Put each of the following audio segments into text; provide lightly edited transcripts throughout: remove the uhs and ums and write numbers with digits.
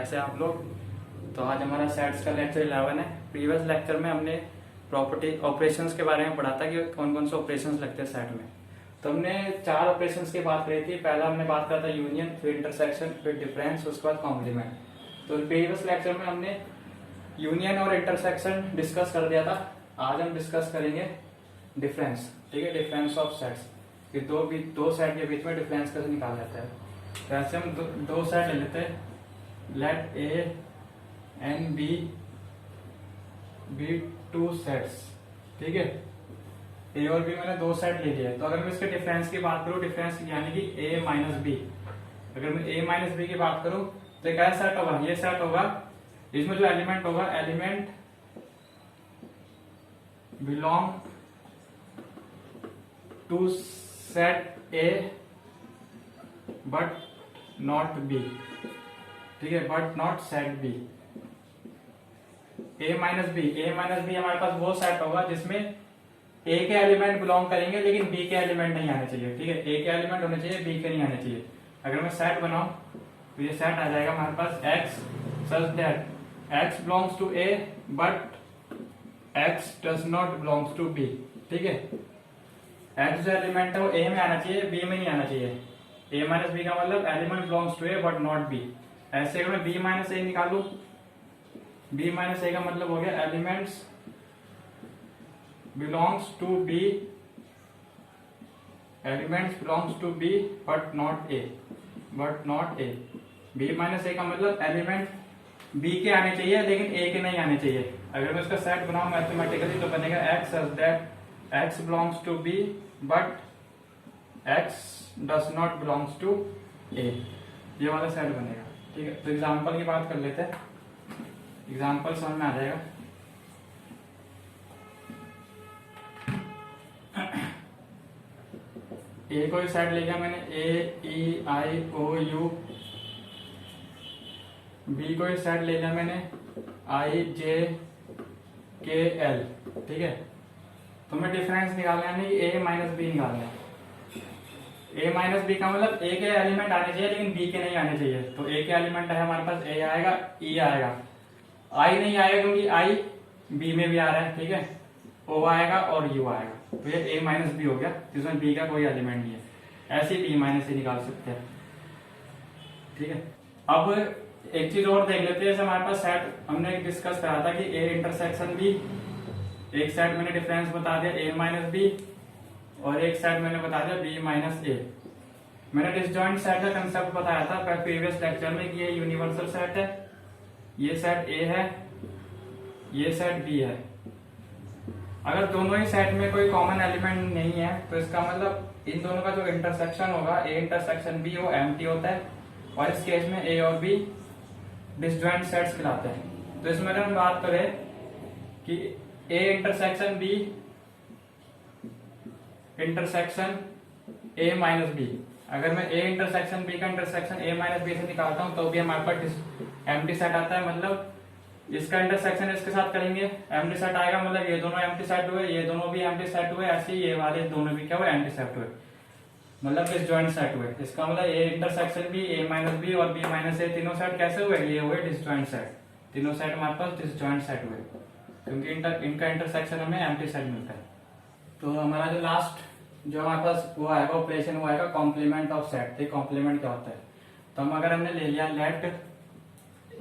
कैसे आप लोग। तो आज हमारा सेट्स का लेक्चर 11 है। प्रीवियस लेक्चर में हमने प्रॉपर्टी ऑपरेशंस के बारे में पढ़ा था कि कौन कौन से ऑपरेशंस लगते हैं सेट में। तो हमने 4 ऑपरेशंस की बात करी थी। पहला हमने बात करा था यूनियन, फिर इंटरसेक्शन, फिर डिफरेंस, उसके बाद कॉम्प्लीमेंट। तो प्रीवियस लेक्चर में हमने यूनियन और इंटरसेक्शन डिस्कस कर दिया था। आज हम डिस्कस करेंगे डिफरेंस। ठीक है, डिफरेंस ऑफ सेट्स कि दो सेट के बीच में डिफरेंस कैसे निकाला जाता है। तो ऐसे हम दो सेट ले लेते हैं। Let A and B two sets. ठीक है, ए और बी मैंने 2 सेट ले लिया है। तो अगर मैं इसके डिफरेंस की बात करूं, डिफरेंस यानी कि ए माइनस बी, अगर मैं ए माइनस बी की बात करूं तो क्या सेट होगा, ये सेट होगा। इसमें जो एलिमेंट होगा, element belong to set A but not B. ठीक है, but not set B. A minus B हमारे पास वो सेट होगा जिसमें ए के एलिमेंट बिलोंग करेंगे लेकिन बी के एलिमेंट नहीं आने चाहिए। ठीक है, ए के एलिमेंट होने चाहिए, बी के नहीं आने चाहिए। अगर मैं सेट बनाऊं तो ये सेट आ जाएगा हमारे पास X such that X belongs to A but X does not belongs to B. ठीक है, एक्स जो एलिमेंट है वो ए में आना चाहिए, बी में नहीं आना चाहिए। ए माइनस बी का मतलब element belongs to A but not B. ऐसे अगर मैं बी माइनस ए निकालू, बी माइनस ए का मतलब हो गया elements belongs to B, elements belongs to B but not A, B minus A का मतलब एलिमेंट बी के आने चाहिए लेकिन ए के नहीं आने चाहिए। अगर मैं इसका सेट बनाऊं मैथमेटिकली तो बनेगा X such that X belongs to B but X does not belongs to A. ये वाला सेट बनेगा। ठीक है, तो एग्जाम्पल की बात कर लेते हैं। एग्जाम्पल समझ में आ जाएगा। ए को सेट ले लिया मैंने, ए ई आई ओ यू। बी को सेट ले लिया मैंने, आई जे के एल। ठीक है, तो मैं डिफरेंस निकालना है, नहीं ए माइनस बी निकालना है। ए माइनस बी का मतलब ए के एलिमेंट आने चाहिए लेकिन बी के नहीं आने चाहिए। तो ए के एलिमेंट है हमारे पास, ए आएगा, ई आएगा, आई नहीं आएगा क्योंकि आई बी में भी आ रहा है। ठीक है, ओ आएगा और यू आएगा। तो ये ए माइनस बी हो गया जिसमें बी का कोई एलिमेंट नहीं है। ऐसे बी माइनस सी निकाल सकते हैं। ठीक है, अब एक चीज और देख लेते हैं। जैसे हमारे पास सेट हमने डिस्कस करा था कि ए इंटरसेक्शन बी, एक सेट मैंने डिफरेंस बता दिया ए माइनस बी और एक सेट मैंने बता दिया बी माइनस ए। मैंने डिसजॉइंट सेट का कंसेप्ट बताया था प्रीवियस लेक्चर में कि ये यूनिवर्सल सेट है, ये सेट ए है, ये सेट बी है। अगर दोनों ही सेट में कोई कॉमन एलिमेंट नहीं है तो इसका मतलब इन दोनों का जो इंटरसेक्शन होगा, ए इंटरसेक्शन बी, वो एम्प्टी होता है और इस केस में ए और बी डिसजॉइंट सेट्स कहलाते हैं। तो इसमें अगर हम बात करें कि A intersection B intersection A minus B, अगर मैं ए इंटरसेक्शन बी का इंटरसेक्शन ए माइनस बी से निकालता हूं तो भी हमारे पास एम्प्टी सेट आता है। मतलब इसका इंटरसेक्शन इसके साथ करेंगे, एम्प्टी सेट आएगा। मतलब ये दोनों एम्प्टी सेट हुए, ये दोनों भी एम्प्टी सेट हुए, ऐसे ही ये वाले दोनों भी क्या हुए, एम्प्टी सेट हुए, मतलब डिसजॉइंट सेट हुए। इसका मतलब A intersection B, A minus B और बी माइनस ए, तीनों सेट कैसे हुए, ये हुए डिसजॉइंट सेट। तीनों सेट हमारे पास डिसजॉइंट सेट हुए क्योंकि इनका इंटरसेक्शन हमें एम्प्टी सेट मिलता है। तो हमारा जो लास्ट जो हमारे पास वो आएगा ऑपरेशन, वो आएगा कॉम्प्लीमेंट ऑफ सेट। ठीक, कॉम्प्लीमेंट क्या होता है, तो हम अगर हमने ले लिया let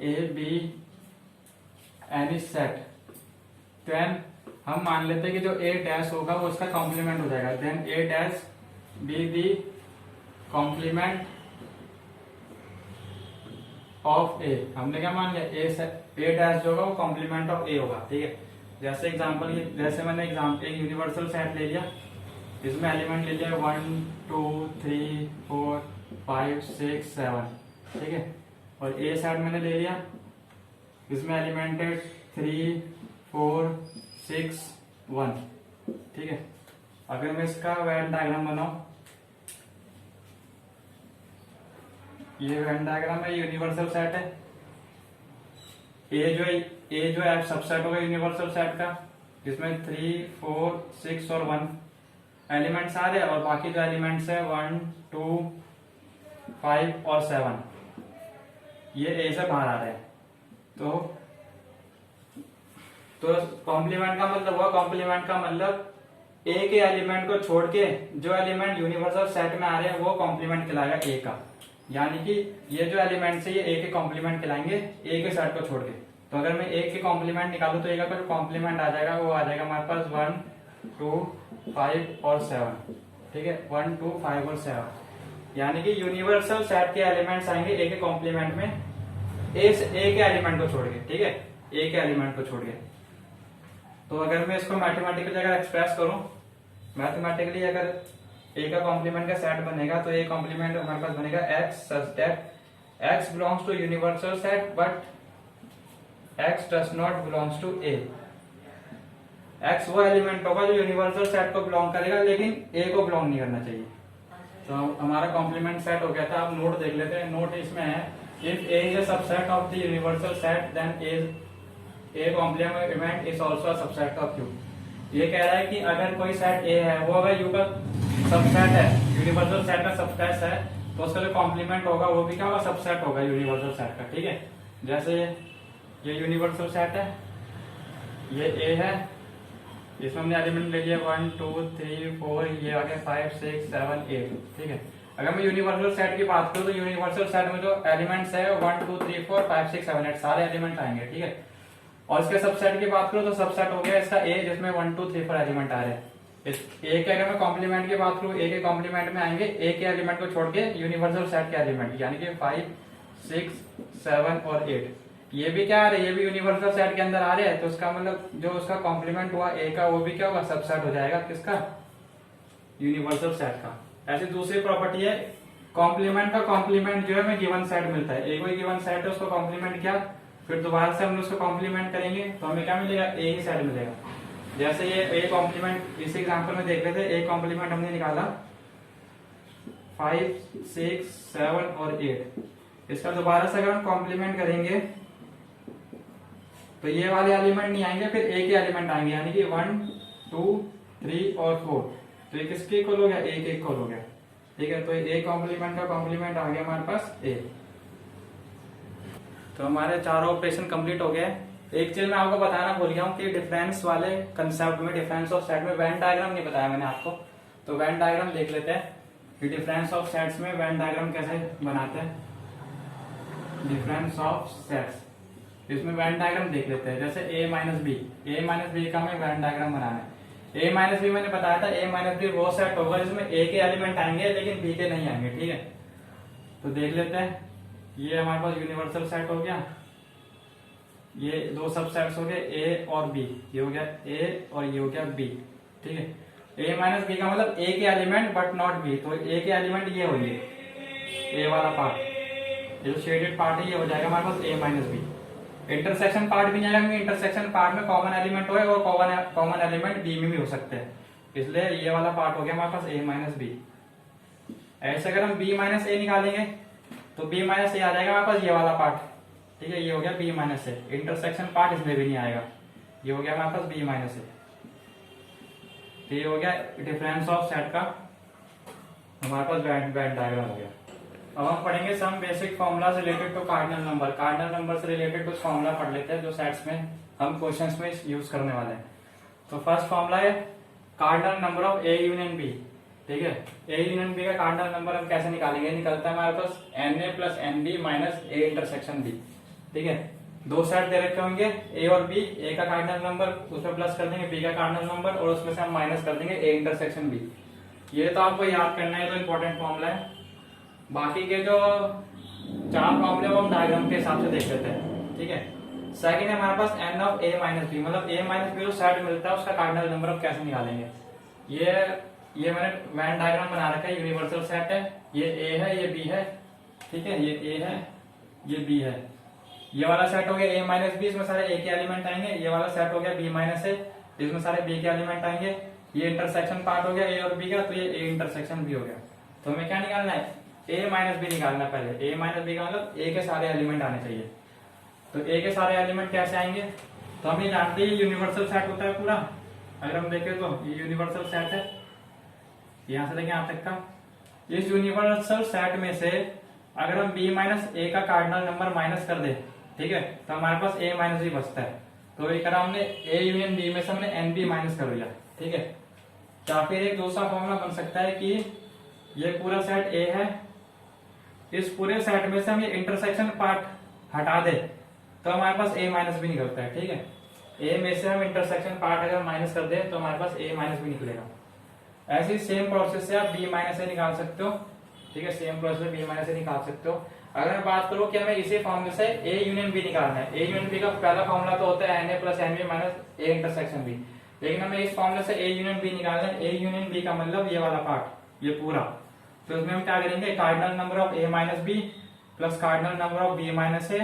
A be any set, then हम मान लेते हैं कि जो ए डैश होगा वो उसका कॉम्प्लीमेंट हो जाएगा। Then A dash B the complement of A. हमने क्या मान लिया, ए डैश जो होगा वो कॉम्प्लीमेंट ऑफ ए होगा। ठीक है, जैसे एग्जांपल, जैसे मैंने एक यूनिवर्सल सेट ले लिया, इसमें एलिमेंट ले लिया 1 2 3 4 5 6 7। ठीक है, और ए सेट मैंने ले लिया, इसमें एलिमेंट है 3 4 6 1। ठीक है, अगर मैं इसका वेन डायग्राम बनाऊं, ये वेन डायग्राम है, यूनिवर्सल सेट है। ए जो है सबसेट होगा यूनिवर्सल सेट का, जिसमें 3 4 6 और 1 एलिमेंट्स आ रहे हैं और बाकी जो एलिमेंट्स है 1 2 5 और 7। ये ए से बाहर आ रहे हैं। तो कॉम्प्लीमेंट का मतलब हुआ, कॉम्प्लीमेंट का मतलब ए के एलिमेंट को छोड़ के जो एलिमेंट यूनिवर्सल सेट में आ रहे हैं वो कॉम्प्लीमेंट कहलाएगा ए का। यानी कि ये जो एलिमेंट्स है ये ए के कॉम्प्लीमेंट कहलाएंगे ए के सेट को छोड़ के। तो अगर मैं ए के कॉम्प्लीमेंट निकालूं तो ए का जो कॉम्प्लीमेंट आ जाएगा वो आ जाएगा हमारे पास 1 2 5 और 7। ठीक है, 1 2 5 और 7, यानी कि यूनिवर्सल सेट के एलिमेंट्स आएंगे ए के कॉम्प्लीमेंट में ए के एलिमेंट को छोड़ के। ठीक है, ए के एलिमेंट को छोड़ के। तो अगर मैं इसको मैथमेटिकली अगर एक्सप्रेस करूं, मैथमेटिकली अगर ए का कॉम्प्लीमेंट का सेट बनेगा तो ए कॉम्प्लीमेंट हमारे पास बनेगा x such that x belongs to universal set but x does not belongs to A. x वो एलिमेंट होगा जो यूनिवर्सल सेट को बिलोंग करेगा लेकिन ए को बिलोंग नहीं करना चाहिए। तो हमारा कॉम्प्लीमेंट सेट हो गया था। अब नोट देख लेते हैं। नोट इसमें है, if A is a subset of the universal set then A complement is also a subset of U. ये कह रहा है कि अगर कोई सेट ए है वो अगर यू का सबसेट है, यूनिवर्सल सेट का सबसेट है, तो उसका जो कॉम्प्लीमेंट होगा वो भी क्या होगा, सबसेट होगा यूनिवर्सल सेट का। ठीक है, जैसे ये यूनिवर्सल सेट है, ये ए है, इसमें हमने एलिमेंट ले लिया 1 2 3 4, ये आ गया 5 6 7 8। ठीक है, अगर मैं यूनिवर्सल सेट की बात करूं तो यूनिवर्सल सेट में जो एलिमेंट्स है 1 2 3 4 5 6 7 8 सारे एलिमेंट आएंगे। ठीक है, और इसके सबसेट की बात करूं तो सबसेट हो गया इसका ए, जिसमें 1 2 3 4 एलिमेंट आ रहे हैं। इस ए के अगर मैं कॉम्प्लीमेंट की बात करूं, ए के कॉम्प्लीमेंट में आएंगे ए के एलिमेंट को छोड़ के यूनिवर्सल सेट के एलिमेंट, यानी कि 5 6 7 और 8। ये भी क्या आ रहे हैं, ये भी यूनिवर्सल सेट के अंदर आ रहे हैं। तो उसका मतलब जो उसका कॉम्प्लीमेंट हुआ ए का वो भी क्या होगा, सबसेट हो जाएगा किसका, यूनिवर्सल सेट का। ऐसी दूसरी प्रॉपर्टी है, कॉम्प्लीमेंट का कॉम्प्लीमेंट जो है हमें गिवन सेट मिलता है। ए कोई गिवन सेट है, उसको कॉम्प्लीमेंट किया, फिर दोबारा से हम उसको कॉम्प्लीमेंट करेंगे तो हमें क्या मिलेगा, ए ही सेट मिलेगा। जैसे ये ए कॉम्प्लीमेंट इस एग्जांपल में देख रहे थे, ए कॉम्प्लीमेंट हमने निकाला 5 6 7 और 8। इसका दोबारा से अगर हम कॉम्प्लीमेंट करेंगे तो ये वाले एलिमेंट नहीं आएंगे, फिर ए के एलिमेंट आएंगे, यानी कि 1 2 3 और 4। तो ये किसके इक्वल हो गया, ए के इक्वल हो गया। ठीक है, तो ए कॉम्प्लीमेंट का कॉम्प्लीमेंट आ गया हमारे पास ए। तो हमारे चारों ऑपरेशन कंप्लीट हो गए। एक चीज मैं आपको बताना भूल गया हूँ कि डिफरेंस वाले कंसेप्ट में, डिफरेंस ऑफ सेट में वेन डायग्राम नहीं बताया मैंने आपको। तो वेन डायग्राम देख लेते हैं कि डिफरेंस ऑफ सेट्स में वेन डायग्राम कैसे बनाते हैं। डिफरेंस ऑफ सेट्स, इसमें वेन डायग्राम देख लेते हैं। जैसे a माइनस बी का हमें वेन डायग्राम बनाना है। a माइनस बी मैंने बताया था, a माइनस बी वो सेट होगा जिसमें a के एलिमेंट आएंगे लेकिन b के नहीं आएंगे। ठीक है, तो देख लेते हैं। ये हमारे पास यूनिवर्सल सेट हो गया, ये दो सब सेट्स हो गए a और b, ये हो गया a और ये हो गया b। ठीक है, a माइनस बी का मतलब a के एलिमेंट बट नॉट b। तो a के एलिमेंट ये होंगे, a वाला पार्ट, ये जो शेडेड पार्ट है ये हो जाएगा हमारे पास a minus B. Intersection part भी नहीं आएगा क्योंकि इंटरसेक्शन पार्ट में कॉमन एलिमेंट होगा और कॉमन एलिमेंट बी में भी हो सकते हैं, इसलिए ये वाला पार्ट हो गया हमारे पास a माइनस बी। ऐसे अगर हम b माइनस ए निकालेंगे तो b माइनस ए आ जाएगा हमारे पास ये वाला पार्ट। ठीक है, ये हो गया b minus A, intersection part इसमें भी नहीं आएगा, ये हो गया हमारे पास b माइनस ए। तो ये हो गया डिफरेंस ऑफ सेट का हमारे पास वेन डायग्राम हो गया। अब हम पढ़ेंगे some basic formulas related to cardinal number. Cardinal number से रिलेटेड कुछ फॉर्मूला पढ़ लेते हैं जो सेट्स में हम क्वेश्चंस में यूज करने वाले हैं। तो फर्स्ट फॉर्मूला है cardinal number of A union B. ठीक है, ए यूनियन बी का कार्डिनल नंबर हम कैसे निकालेंगे, निकलता है हमारे पास na plus N B minus A intersection B. ठीक है, दो सेट दे रखे होंगे ए और बी, ए का कार्डिनल नंबर उसमें प्लस कर देंगे बी का कार्डिनल नंबर और उसमें से हम माइनस कर देंगे ए इंटरसेक्शन बी। ये तो आपको याद करना है, तो इंपॉर्टेंट फॉर्मूला है। बाकी के जो चार फॉर्मूले वो हम डायग्राम के हिसाब से देख लेते हैं। ठीक है, सेकंड है हमारे पास n of A minus B, मतलब ए माइनस बी जो सेट मिलता है उसका कार्डिनल नंबर अब कैसे निकालेंगे। ये मैंने वेन डायग्राम बना रखा है, यूनिवर्सल सेट है, ये ए है ये बी है। ठीक है, ये ए है ये बी है। ये वाला सेट हो गया ए माइनस बी, इसमें सारे ए के एलिमेंट आएंगे। ये वाला सेट हो गया बी माइनस ए, इसमें सारे बी के एलिमेंट आएंगे। ये इंटरसेक्शन पार्ट हो गया ए और बी का, तो ये ए इंटरसेक्शन बी हो गया। तो हमें क्या निकालना है, ए माइनस बी निकालना। पहले ए माइनस बी का मतलब ए के सारे एलिमेंट आने चाहिए। तो ए के सारे एलिमेंट कैसे आएंगे, तो हम ये जानते हैं यूनिवर्सल सेट होता है पूरा। अगर हम देखें तो ये यूनिवर्सल सेट है, यहां से लेके यहां तक का। इस यूनिवर्सल सेट में से अगर हम बी माइनस ए का कार्डिनल नंबर माइनस कर दे, ठीक है, तो हमारे पास ए माइनस बी बचता है। तो ये करा हमने ए यूनियन बी में से हमने एन बी माइनस कर दिया, ठीक है। या फिर एक दूसरा फॉर्मूला बन सकता है कि ये पूरा सेट ए है, इस पूरे सेट में से हम ये इंटरसेक्शन पार्ट हटा दे तो हमारे पास ए माइनस बी निकलता है, ठीक है। ए में से हम इंटरसेक्शन पार्ट अगर माइनस कर दे तो हमारे पास ए माइनस बी निकलेगा। ऐसी सेम प्रोसेस से आप बी माइनस ए निकाल सकते हो, ठीक है, सेम प्रोसेस बी माइनस ए निकाल सकते हो। अगर मैं बात करूं कि हमें इसी फॉर्मूले से ए यूनियन बी निकालना है, ए यूनियन बी का पहला फॉर्मूला तो होता है N A plus N B minus A intersection B, लेकिन हमें इस फॉर्मूले से ए यूनियन बी निकालना है। ए यूनियन बी का मतलब ये वाला पार्ट, ये पूरा। तो इसमें हम क्या करेंगे, cardinal number of A minus B plus cardinal number of B minus A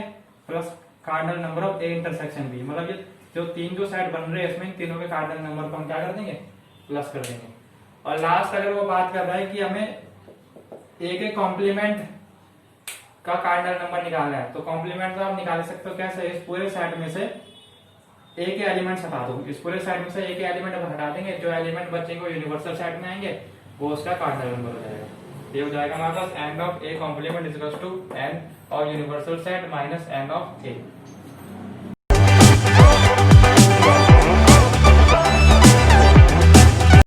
plus cardinal number of A intersection B, मतलब ये जो तीन जो सेट बन रहे हैं इसमें तीनों के कार्डिनल नंबर को हम क्या कर देंगे, प्लस कर देंगे। और लास्ट अगर वो बात कर रहा है कि हमें ए के कॉम्प्लीमेंट का कार्डिनल नंबर निकालना है, तो कॉम्प्लीमेंट तो आप निकाल सकते हो कैसे, इस पूरे सेट में से ए के एलिमेंट्स हटा दो, इस पूरे सेट में से ए के एलिमेंट हटा देंगे, जो एलिमेंट बचेंगे वो यूनिवर्सल सेट में आएंगे, वो उसका कार्डिनल नंबर हो जाएगा। ये हो जाएगा हमारे पास n of A complement is equal to n और universal set minus n of A.